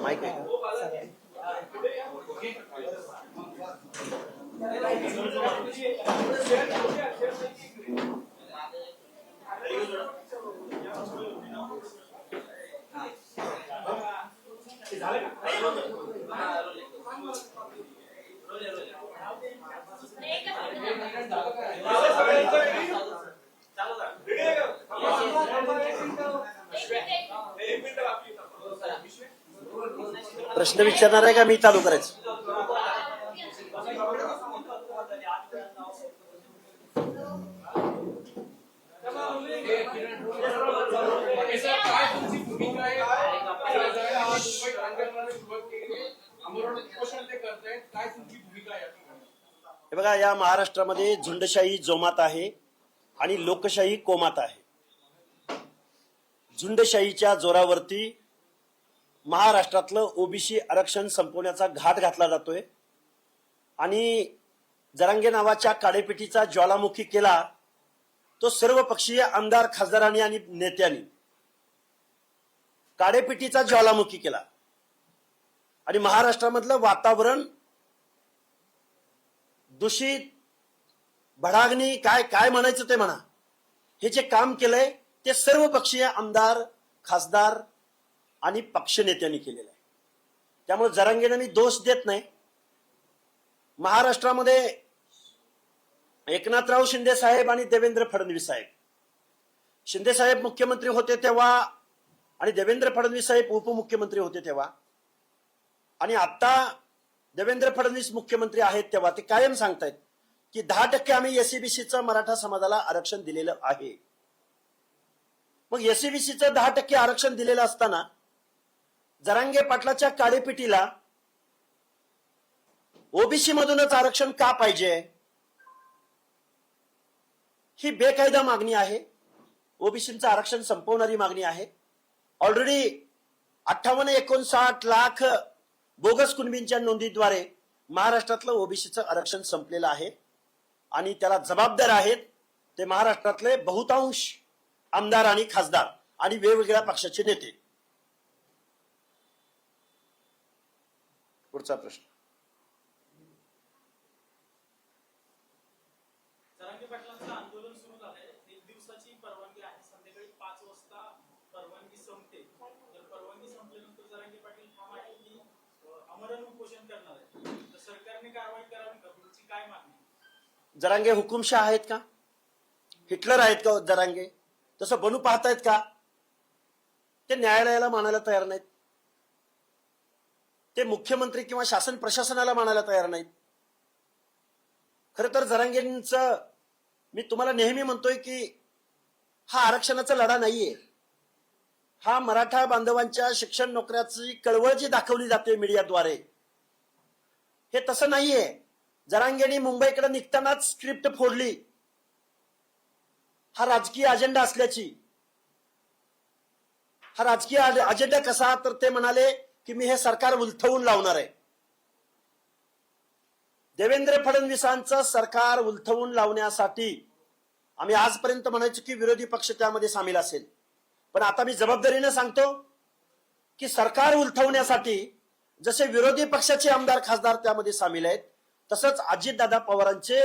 Mic आहे. प्रश्न विचारणार आहे का मी चालू करायचं? हे बघा, या महाराष्ट्रामध्ये झुंडशाही जोमात आहे आणि लोकशाही कोमात आहे. झुंडशाहीच्या जोरावरती महाराष्ट्रातलं ओबीसी आरक्षण संपवण्याचा घाट घातला जातोय आणि जरांगे नावाच्या काडेपेटीचा ज्वालामुखी केला तो सर्वपक्षीय आमदार, खासदारांनी आणि नेत्यांनी काडेपेटीचा ज्वालामुखी केला आणि महाराष्ट्रामधलं वातावरण दूषित, भडागणी, काय काय म्हणायचं ते म्हणा, हे जे काम केलंय ते सर्वपक्षीय आमदार, खासदार आणि पक्षनेत्यांनी केलेलं आहे. त्यामुळे जरांगेंना मी दोष देत नाही. महाराष्ट्रामध्ये एकनाथराव शिंदे साहेब आणि देवेंद्र फडणवीस साहेब, शिंदे साहेब मुख्यमंत्री होते तेव्हा आणि देवेंद्र फडणवीस साहेब उपमुख्यमंत्री होते तेव्हा, आणि आता देवेंद्र फडणवीस मुख्यमंत्री आहेत तेव्हा ते कायम सांगतायत की 10% आम्ही एसईबीसीचं मराठा समाजाला आरक्षण दिलेलं आहे. मग एसईबीसीचं 10% आरक्षण दिलेलं असताना जरांगे पाटलाच्या काडेपिटीला ओबीसी मधूनच आरक्षण का पाहिजे? ही बेकायदा मागणी आहे. ओबीसीचं आरक्षण संपवणारी मागणी आहे. ऑलरेडी 58-59 लाख बोगस कुणबींच्या नोंदीद्वारे महाराष्ट्रातलं ओबीसीचं आरक्षण संपलेलं आहे आणि त्याला जबाबदार आहेत ते महाराष्ट्रातले बहुतांश आमदार आणि खासदार आणि वेगवेगळ्या पक्षाचे नेते. पुढचा प्रश्न. जरांगे पाटलांचं आंदोलन सुरू झालंय. 1 दिवसाची परवानगी आहे. संध्याकाळी 5 वाजता परवानगी संपते. जर परवानगी संपल्यानंतर जरांगे पाटील ठाम आहे की आमरण उपोषण करणार आहे, तर सरकारने कारवाई करावी का? तुमची काय मागणी? जरांगे हुकुमशाह आहेत का? हिटलर आहेत का जरांगे? तसं बनू पाहतायत का? ते न्यायालयाला मानायला तयार नाहीत. ते मुख्यमंत्री किंवा शासन प्रशासनाला मानायला तयार नाहीत. खरं तर जरांगेंचं मी तुम्हाला नेहमी म्हणतोय की हा आरक्षणाचा लढा नाहीये. हा मराठा बांधवांच्या शिक्षण, नोकऱ्याची कळवळ जी दाखवली जाते मीडियाद्वारे, हे तसं नाहीये. जरांगेंनी मुंबईकडे निघतानाच स्क्रिप्ट फोडली हा राजकीय अजेंडा असल्याची. हा राजकीय अजेंडा कसा? तर ते म्हणाले की मी हे सरकार उलथवून लावणार आहे. देवेंद्र फडणवीसांचं सरकार उलथवून लावण्यासाठी आम्ही आजपर्यंत म्हणायचो की विरोधी पक्ष त्यामध्ये सामील असेल, पण आता मी जबाबदारीने सांगतो की सरकार उलथवण्यासाठी जसे विरोधी पक्षाचे आमदार, खासदार त्यामध्ये सामील आहेत, तसंच अजितदादा पवारांचे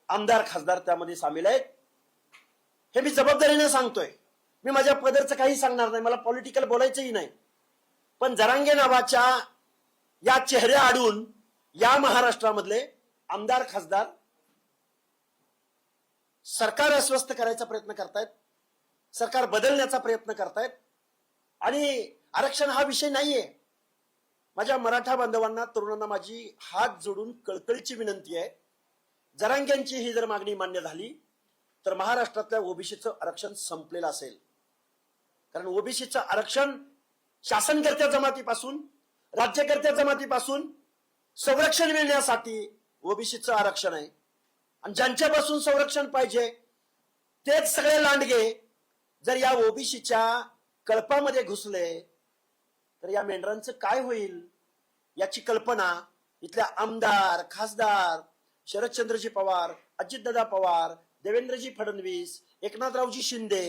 आमदार, खासदार त्यामध्ये सामील आहेत. हे मी जबाबदारीने सांगतोय. मी माझ्या पदरचं काही सांगणार नाही, मला पॉलिटिकल बोलायचंही नाही. पण जरांगे नावाच्या या चेहऱ्या आडून या महाराष्ट्रामधले आमदार, खासदार सरकार अस्वस्थ करायचा प्रयत्न करतायत, सरकार बदलण्याचा प्रयत्न करतायत. आणि आरक्षण हा विषय नाहीये. माझ्या मराठा बांधवांना, तरुणांना माझी हात जोडून कळकळीची विनंती आहे, जरांगेंची ही जर मागणी मान्य झाली तर महाराष्ट्रातल्या ओबीसीचं आरक्षण संपलेलं असेल. कारण ओबीसीचं आरक्षण शासनकर्त्या जमातीपासून, राज्यकर्त्या जमातीपासून संरक्षण मिळण्यासाठी ओबीसीचं आरक्षण आहे. आणि ज्यांच्यापासून संरक्षण पाहिजे तेच सगळे लांडगे जर या ओबीसीच्या कळपामध्ये घुसले तर या मेंढरांचं काय होईल याची कल्पना इथल्या आमदार, खासदार, शरदचंद्रजी पवार अजितदादा पवार, देवेंद्रजी फडणवीस, एकनाथरावजी शिंदे,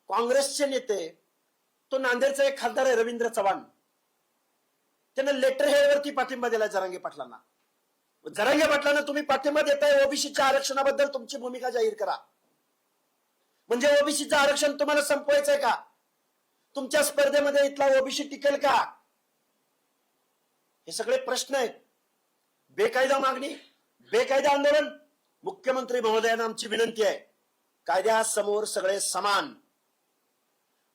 काँग्रेसचे नेते, तो नांदेडचा एक खासदार आहे रवींद्र चव्हाण, त्यानं लेटर हेडवरती पाठिंबा दिला जरांगे पाटलांना. जरांगे पाटलांना तुम्ही पाठिंबा देताय, ओबीसीच्या आरक्षणाबद्दल तुमची भूमिका जाहीर करा. म्हणजे ओबीसीचं आरक्षण तुम्हाला संपवायचंय का? तुमच्या स्पर्धेमध्ये इथला ओबीसी टिकेल का? हे सगळे प्रश्न आहेत. बेकायदा मागणी, बेकायदा आंदोलन. मुख्यमंत्री महोदयांना आमची विनंती आहे, कायद्यासमोर सगळे समान.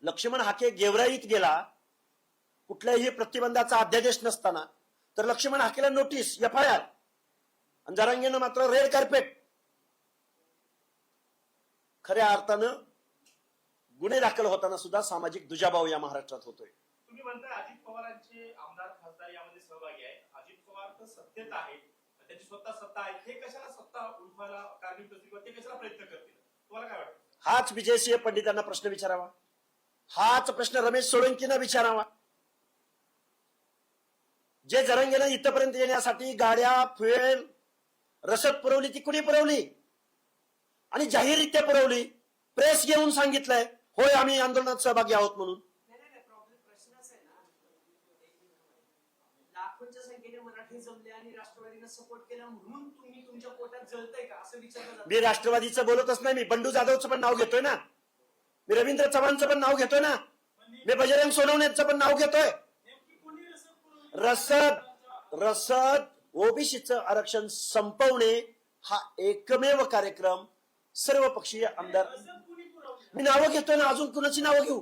लक्ष्मण हाके गेवराईत गेला, कुठल्याही प्रतिबंधाचा अध्यादेश नसताना, तर लक्ष्मण हाकेला नोटीस, एफआयआर, आणि जरांगेनं मात्र रेड कार्पेट. खऱ्या अर्थानं गुन्हे दाखल होताना सुद्धा सामाजिक दुजाभाव या महाराष्ट्रात होतोय. तुम्ही म्हणताय अजित पवारांचे आमदार खासदार यामध्ये सहभागी आहे. अजित पवार तर सत्तेत आहेत, त्यांची स्वतः सत्ता आहे. हे कशाला सत्ता उलवायला कारणीभूत असतील, ते कशाला प्रयत्न करतील? तुम्हाला काय वाटतं? हाच विजयसिंह पंडितांना प्रश्न विचारावा, हाच प्रश्न रमेश सोळंकींना विचारावा. जे जरांगेनं इथपर्यंत येण्यासाठी गाड्या, फ्युएल, रसद पुरवली, ती कुणी पुरवली? आणि जाहीररित्या पुरवली. प्रेस घेऊन सांगितलंय, होय आम्ही आंदोलनात सहभागी आहोत म्हणून. प्रश्नच आहे ना, लाखोंच्या संख्येने मराठी जमले आणि राष्ट्रवादीला सपोर्ट केला म्हणून तुम्ही तुमच्या पोटात जळतंय का असं विचारलं जातं. मी राष्ट्रवादीचं बोलतच नाही, मी बंडू जाधवचं पण नाव घेतोय ना, मी रवींद्र चव्हाणचं पण नाव घेतोय ना, मी बजरंग सोनवणेचं पण नाव घेतोय. नेमकी कोणी रसद पुरवली? रसद ओबीसीचं आरक्षण संपवणे हा एकमेव कार्यक्रम सर्वपक्षीय आमदार. रसद कुणी पुरवली? मी नावं घेतोय ना, अजून कुणाची नावं घेऊ?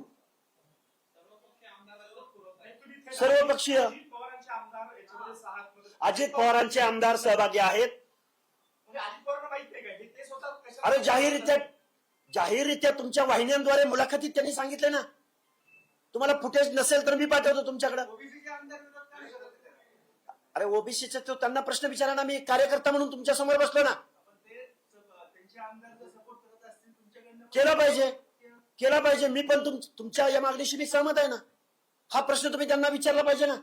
तुम्ही सर्वपक्षीय. अजित पवारांचे आमदार याच्यामध्ये अजित पवारांचे आमदार सहभागी आहेत. म्हणजे अजित पवारांना माहित नाही का? ते स्वतः कशाला- अरे जाहीररित्या तुमच्या वाहिन्यांद्वारे मुलाखतीत त्यांनी सांगितले ना. तुम्हाला फुटेज नसेल तर मी पाठवतो तुमच्याकडे. ओबीसीचे आमदार विरोध का नाही करत ते? अरे ओबीसीचे तो त्यांना प्रश्न विचारा ना, मी कार्यकर्ता म्हणून तुमच्या समोर बसलो ना. पण ते त्यांचे आमदार जर सपोर्ट करत असतील तुमच्याकडनं, केला पाहिजे. मी पण तुमच्या या मागणीशी मी सहमत आहे ना. हा प्रश्न तुम्ही त्यांना विचारला पाहिजे ना.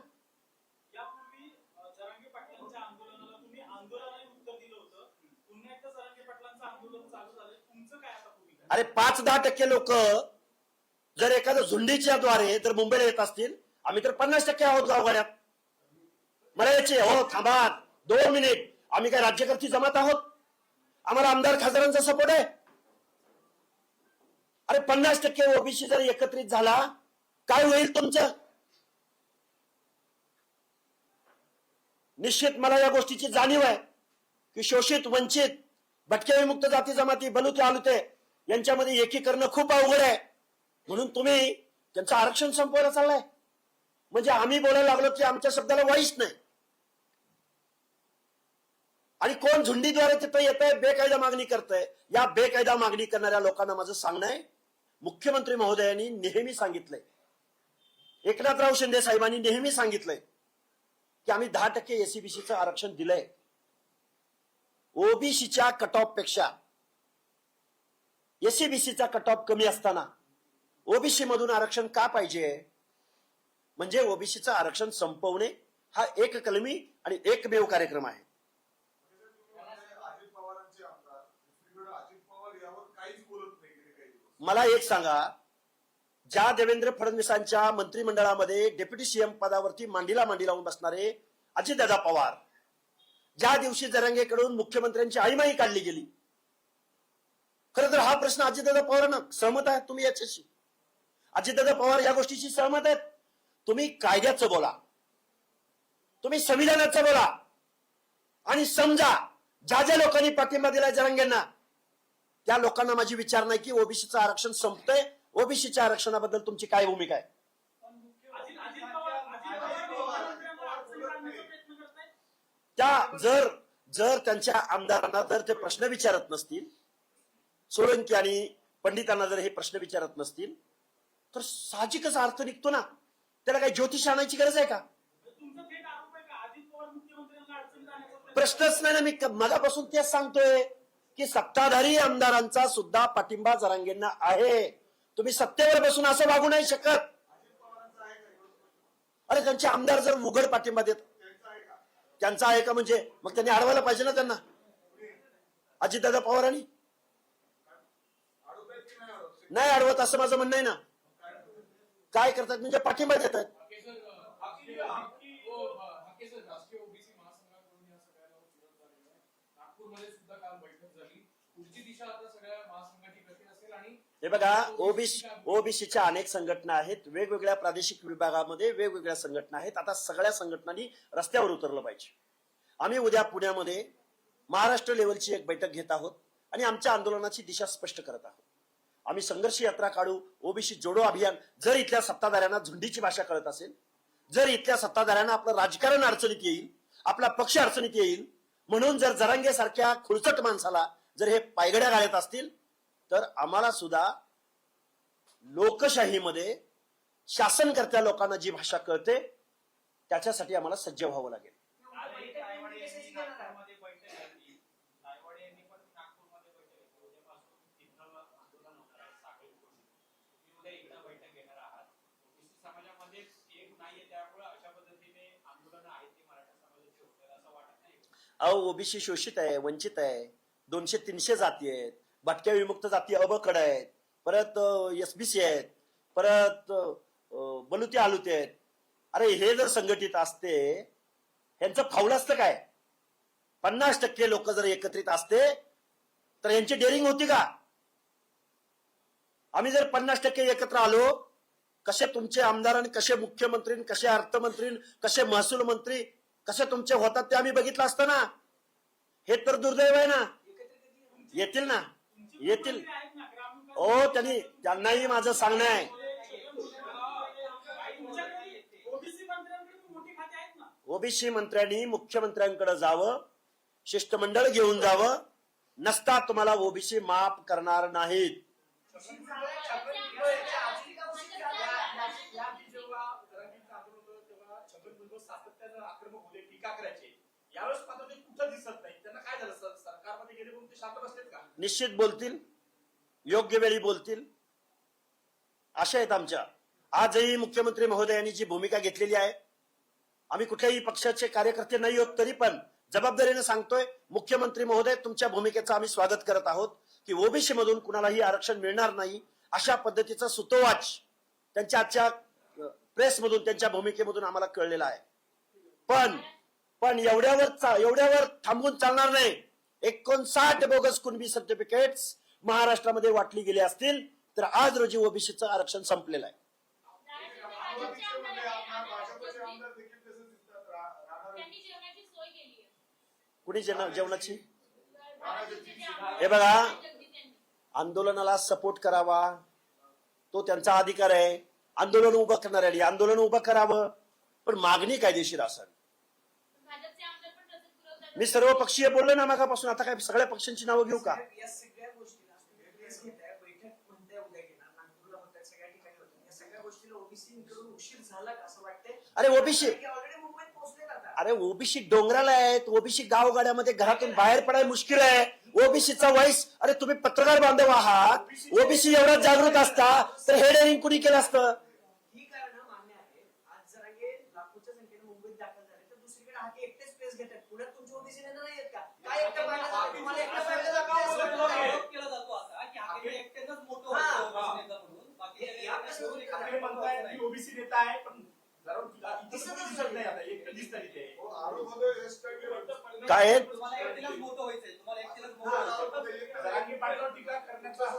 यापूर्वी जरांगे पाटलांच्या आंदोलनाला तुम्ही आंदोलनाने उत्तर दिलं होतं. पुन्हा एकदा जरांगे पाटलांचं आंदोलन चालू झालंय. तुमचं काय आता भूमिका? अरे 5-10% लोक जर एखाद्या झुंडीच्या द्वारे जर मुंबईला येत असतील, आम्ही तर 50% आहोत गावगाड्यात. मला याचे हो थांबा 2 मिनिट, आम्ही काय राज्यकर्ती जमात आहोत? आम्हाला आमदार खासदारांचा सपोर्ट आहे. अरे 50% ओबीसी जर एकत्रित झाला, काय होईल तुमचं? निश्चित मला या गोष्टीची जाणीव आहे की शोषित, वंचित, भटक्या विमुक्त जाती जमाती, बलुते आलुते यांच्यामध्ये एकीकरण खूप अवघड आहे. म्हणून तुम्ही त्यांचं आरक्षण संपवायला चाललाय. म्हणजे आम्ही बोलायला लागलो की आमच्या शब्दाला वाईच नाही. आणि कोण झुंडीद्वारे तिथं येत आहे, बेकायदा मागणी करतंय. या बेकायदा मागणी करणाऱ्या लोकांना माझं सांगणं आहे, मुख्यमंत्री महोदयांनी नेहमी सांगितलंय, एकनाथराव शिंदे साहेबांनी नेहमी सांगितलंय की आम्ही 10% एससीबीसीचं आरक्षण दिलंय. ओबीसीच्या कट ऑफ पेक्षा एससीबीसीचा कट ऑफ कमी असताना ओबीसी मधून आरक्षण का पाहिजे? म्हणजे ओबीसीचं आरक्षण संपवणे हा एक कलमी आणि एकमेव कार्यक्रम आहे. अजित पवारांचे आमदार दुसरीकडे अजित पवार यावर काहीच बोलत नाही गेले काही दिवस. मला एक सांगा, ज्या देवेंद्र फडणवीसांच्या मंत्रिमंडळामध्ये डेप्युटी सीएम पदावरती मांडीला मांडी लावून बसणारे अजितदादा पवार, ज्या दिवशी जरांगेकडून मुख्यमंत्र्यांची आईमाई काढली गेली, खरं तर हा प्रश्न अजितदादा पवारांना सहमत आहे तुम्ही याच्याशी? अजितदादा पवार या गोष्टीशी सहमत आहेत? तुम्ही कायद्याचं बोला, तुम्ही संविधानाचं बोला, आणि समजा ज्या ज्या लोकांनी पाठिंबा दिलाय जरांगेंना, त्या लोकांना माझी विचार नाही की ओबीसीचं आरक्षण संपतंय. ओबीसीच्या आरक्षणाबद्दल तुमची काय भूमिका आहे? अजित पवार मुख्यमंत्र्यांना अडचणीत आणण्याचा प्रयत्न करतायत. त्या जर त्यांच्या आमदारांना जर ते प्रश्न विचारत नसतील, सोळंकी आणि पंडितांना जर हे प्रश्न विचारत नसतील, तर साहजिकच अर्थ निघतो ना. त्याला काही ज्योतिष आणायची गरज आहे का? तुमचा थेट आरोप आहे का अजित पवार मुख्यमंत्र्यांना अडचणीत आणण्याचा प्रयत्न? प्रश्नच नाही ना. मी मगापासून तेच सांगतोय की सत्ताधारी आमदारांचा सुद्धा पाठिंबा जरांगेंना आहे. तुम्ही सत्तेवर बसून असं वागू नाही शकत. अरे त्यांचे आमदार जर उघड पाठिंबा देत, त्यांचा आहे का म्हणजे मग त्यांनी अडवायला पाहिजे ना त्यांना. अजितदादा पवारांनी अडवतायत की नाही अडवत? नाही अडवत असं माझं म्हणणं आहे ना. काय करतात म्हणजे पाठिंबा देतात. राष्ट्रीय ओबीसी महासंघाकडून या सगळ्याला विरोध झालेला आहे. नागपूरमध्ये सुद्धा काल बैठक झाली. पुढची दिशा आता सगळ्या महासंघाची कशी असेल आणि हे बघा, ओबीसीच्या अनेक संघटना आहेत, वेगवेगळ्या प्रादेशिक विभागामध्ये वेगवेगळ्या संघटना आहेत. आता सगळ्या संघटनांनी रस्त्यावर उतरलं पाहिजे. आम्ही उद्या पुण्यामध्ये महाराष्ट्र लेवलची एक बैठक घेत आहोत आणि आमच्या आंदोलनाची दिशा स्पष्ट करत आहोत. आम्ही संघर्ष यात्रा काढू, ओबीसी जोडो अभियान. जर इथल्या सत्ताधाऱ्यांना झुंडीची भाषा कळत असेल, जर इथल्या सत्ताधाऱ्यांना आपलं राजकारण अडचणीत येईल, आपला पक्ष अडचणीत येईल म्हणून जर जरांगे सारख्या खुळचट माणसाला जर हे पायगड्या घालत असतील, तर आम्हाला सुद्धा लोकशाहीमध्ये शासनकर्त्या लोकांना जी भाषा कळते त्याच्यासाठी आम्हाला सज्ज व्हावं लागेल. नायवडे यांनी नागपूरमध्ये बैठक घेतली. नायवडे यांनी पण नागपूरमध्ये बैठक घेतली. उद्यापासून तीव्र आंदोलन होणार आहे. साखळी उपोषण. तुम्ही उद्या एकदा बैठक घेणार आहात. ओबीसी समाजामध्ये एक नाहीये, त्यामुळे अशा पद्धतीने आंदोलन आहेत ते मराठा समाजाचे होतात असं वाटत नाही. अहो, ओबीसी शोषित आहे, वंचित आहे. 200-300 जाती आहेत, भटक्या विमुक्त जाती अबकड आहेत, परत एसबीसी आहेत, परत बलुते आलुते आहेत. अरे हे जर संघटित असते, यांचं फावलं असतं काय? 50% लोक जर एकत्रित असते तर यांची डेअरिंग होती का? आम्ही जर 50% एकत्र आलो, कसे तुमचे आमदार आणि कसे मुख्यमंत्री, कसे अर्थमंत्री, कसे महसूल मंत्री कसे तुमचे होतात ते आम्ही बघितलं असतं ना. हे तर दुर्दैव आहे ना. येतील ना, येतील. हो, त्यांनाही माझं सांगणं आहे, ओबीसी मंत्र्यांनी मुख्यमंत्र्यांकडे जावं, शिष्टमंडळ घेऊन जावं. नसता तुम्हाला ओबीसी माफ करणार नाहीत. आक्रमक होते, टीका करायचे. यावेळेस मात्र ते कुठं दिसत नाही. त्यांना काय झालं? सरकारमध्ये गेले म्हणून ते शांत बसलेत का? निश्चित बोलतील, योग्य वेळी बोलतील. अशा आहेत आमच्या. आजही मुख्यमंत्री महोदयांनी जी भूमिका घेतलेली आहे, आम्ही कुठल्याही पक्षाचे कार्यकर्ते नाही आहोत, तरी पण जबाबदारीने सांगतोय, मुख्यमंत्री महोदय तुमच्या भूमिकेचं आम्ही स्वागत करत आहोत की ओबीसी मधून कुणालाही आरक्षण मिळणार नाही, अशा पद्धतीचा सुतोवाच त्यांच्या आजच्या प्रेसमधून, त्यांच्या भूमिकेमधून आम्हाला कळलेला आहे. पण एवढ्यावर थांबून चालणार नाही. 59 बोगस कुणबी सर्टिफिकेट्स महाराष्ट्रामध्ये वाटली गेली असतील तर आज रोजी ओबीसीचं आरक्षण संपलेलं आहे. भाजपचे आमदार देखील तसेच दिसतात. कुणी जेवणाची? हे बघा, आंदोलनाला सपोर्ट करावा तो त्यांचा अधिकार आहे. आंदोलन उभं करणाऱ्यांनी आंदोलन उभं करावं, पण मागणी कायदेशीर असावी. मी सर्व पक्षीय बोललो ना मागापासून. आता काय सगळ्या पक्षांची नावं घेऊ का? या सगळ्या गोष्टीला बैठक म्हणताय उद्या घेणार, नागपूरला म्हणताय, सगळ्या ठिकाणी होतं. या सगळ्या गोष्टीला ओबीसी कडून उशीर झाला का असं वाटतंय? अरे ओबीसी ऑलरेडी मुंबईत पोहोचले आता. अरे ओबीसी डोंगराला आहेत, ओबीसी गावगाड्यामध्ये घरातून बाहेर पडायला मुश्किल आहे. ओबीसीचा वॉइस, अरे तुम्ही पत्रकार बांधव आहात, ओबीसी एवढा जागृत असता तर हे डेअरिंग कुणी केलं असतं? ही कारणं मान्य आहे. आज जरांगे लाखोच्या संख्येने मुंबईत दाखल झाले तर दुसरीकडे हाके एकटेच प्लेस घेतात. पुण्यात तुमचे ओबीसी नेते नाही आहेत का? काय एकटं पाहिलं जातं? तुम्हाला एकटं पाहिलं जातं का? आरोप केला जातो असा की हाके एकटेच मोठं होतं ओबीसी नेता म्हणून. बाकी या प्रश्नावर ठाकरे म्हणतायत की ओबीसी नेता आहे, पण जरा दिसत नाही. आता एक दिसतात इथे. आरोप होतोय, हेच काय वाटतं? काय आहे? तुम्हाला एकटीलाच मोठं व्हायचंय, तुम्हाला एकटीलाच मोठं व्हायचंय. जरांगे पाटलावर टीका करण्याचा हा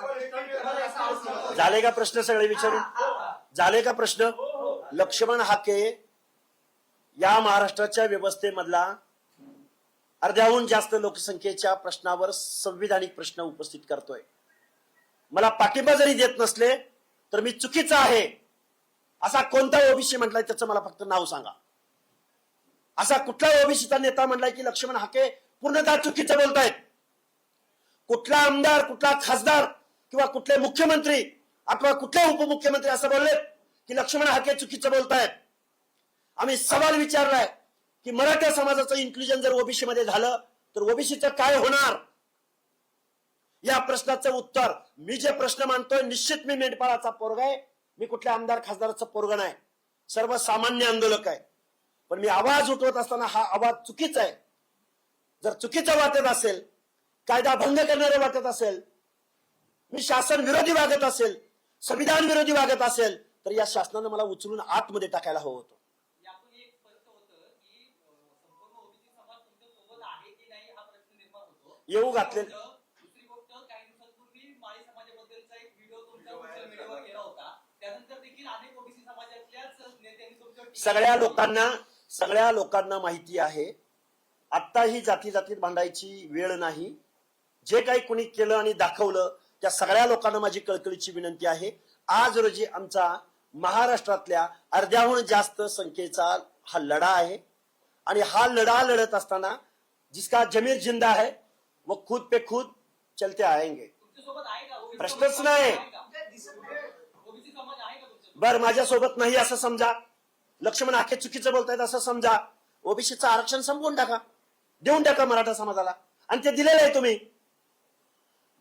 असा आरोप होता. झाले का प्रश्न सगळे विचारून? झाले का प्रश्न? लक्ष्मण हाके या महाराष्ट्राच्या व्यवस्थेमधला अर्ध्याहून जास्त लोकसंख्येच्या प्रश्नावर संविधानिक प्रश्न उपस्थित करतोय. मला पाठिंबा जरी देत नसले तर मी चुकीचा आहे असा कोणता ओबीसी म्हटलाय त्याचं मला फक्त नाव सांगा. असा कुठला ओबीसीचा नेता म्हटलाय की लक्ष्मण हाके पूर्णतः चुकीचं बोलतायत? कुठला आमदार, कुठला खासदार किंवा कुठले मुख्यमंत्री अथवा कुठले उपमुख्यमंत्री असं बोलले की लक्ष्मण हाके चुकीचं बोलतायत? आम्ही सवाल विचारलाय की मराठा समाजाचं इन्क्लुजन जर ओबीसी मध्ये झालं तर ओबीसीचं काय होणार? या प्रश्नाचं उत्तर, मी जे प्रश्न मानतोय, निश्चित मी मेंढपाळाचा पोरगा आहे, मी कुठल्या आमदार खासदाराचं पोरगा नाही, सर्वसामान्य आंदोलक आहे. पण मी आवाज उठवत असताना हा आवाज चुकीचा आहे. जर चुकीचा वाटत असेल, कायदा भंग करणारे वाटत असेल, मी शासन विरोधी वागत असेल, संविधान विरोधी वागत असेल, तर या शासनानं मला उचलून आतमध्ये टाकायला हवं होतं. यातून एक स्पष्ट होतं की संपूर्ण ओबीसी समाज तुमच्या सोबत आहे की नाही हा प्रश्न निर्माण होतो. येऊ घातले. दुसरी गोष्ट, काही दिवसांपूर्वी माळी समाजाबद्दलचा एक व्हिडिओ तुमच्या सोशल मीडियावर गेला होता. त्यानंतर देखील अनेक ओबीसी समाजातल्याच नेत्यांनी तुमच्या सगळ्या लोकांना माहिती आहे, आता ही जाती जातीत भांडायची वेळ नाही. जे काही कुणी केलं आणि दाखवलं त्या सगळ्या लोकांना माझी कळकळीची विनंती आहे, आज रोजी आमचा महाराष्ट्रातल्या अर्ध्याहून जास्त संख्येचा हा लढा आहे आणि हा लढा लढत असताना जिसका जमीर जिंदा है वो खुद पे खुद चलते आएंगे. तुमच्यासोबत आहे का? ओबीसी प्रश्नच समाज नाही. आहे का? ओबीसी समाज आहे का तुमच्यासोबत? बर माझ्यासोबत नाही असं समजा, लक्ष्मण आखे चुकीचं बोलतायत असं समजा, ओबीसीचं आरक्षण संपवून टाका, देऊन टाका मराठा समाजाला. आणि ते दिलेलं आहे तुम्ही.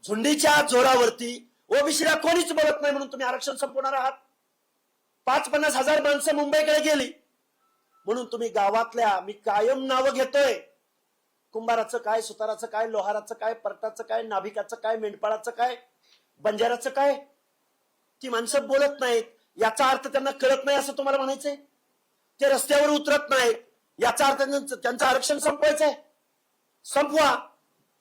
झुंडीच्या जोरावरती ओबीसीला कोणीच बोलत नाही म्हणून तुम्ही आरक्षण संपवणार आहात. 50-50 हजार माणसं मुंबईकडे गेली म्हणून तुम्ही गावातल्या, मी कायम नावं घेतोय, कुंभाराचं काय, सुताराचं काय, लोहाराचं काय, परटाचं काय, नाभिकाचं काय, मेंढपाळाचं काय, बंजाराचं काय, ती माणसं बोलत नाहीत. याचा अर्थ त्यांना कळत नाही असं तुम्हाला म्हणायचंय? ते रस्त्यावर उतरत नाहीत याचा अर्थ त्यांचं आरक्षण संपवायचंय? संपवा,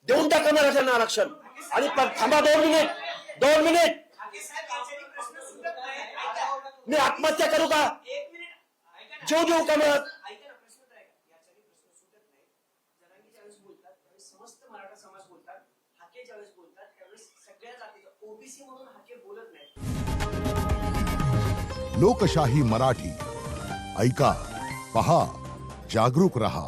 देऊन टाका मराठ्यांना आरक्षण. आणि थांबा 2 मिनिट. ठाकरे साहेब, याच्याने प्रश्न सुटत नाही. ऐका. मी आत्महत्या करू का? 1 मिनिट ऐका ना. जीव देऊ का मग? ऐका ना, प्रश्न तर ऐका. याच्याने प्रश्न सुटत नाही. जरांगे ज्यावेळेस बोलतात त्यावेळेस समस्त मराठा समाज बोलतात, हाके ज्यावेळेस बोलतात त्यावेळेस सगळ्या जातीचा, ओबीसी म्हणून हाके बोलत नाही. लोकशाही मराठी ऐका, पहा, जागरूक रहा.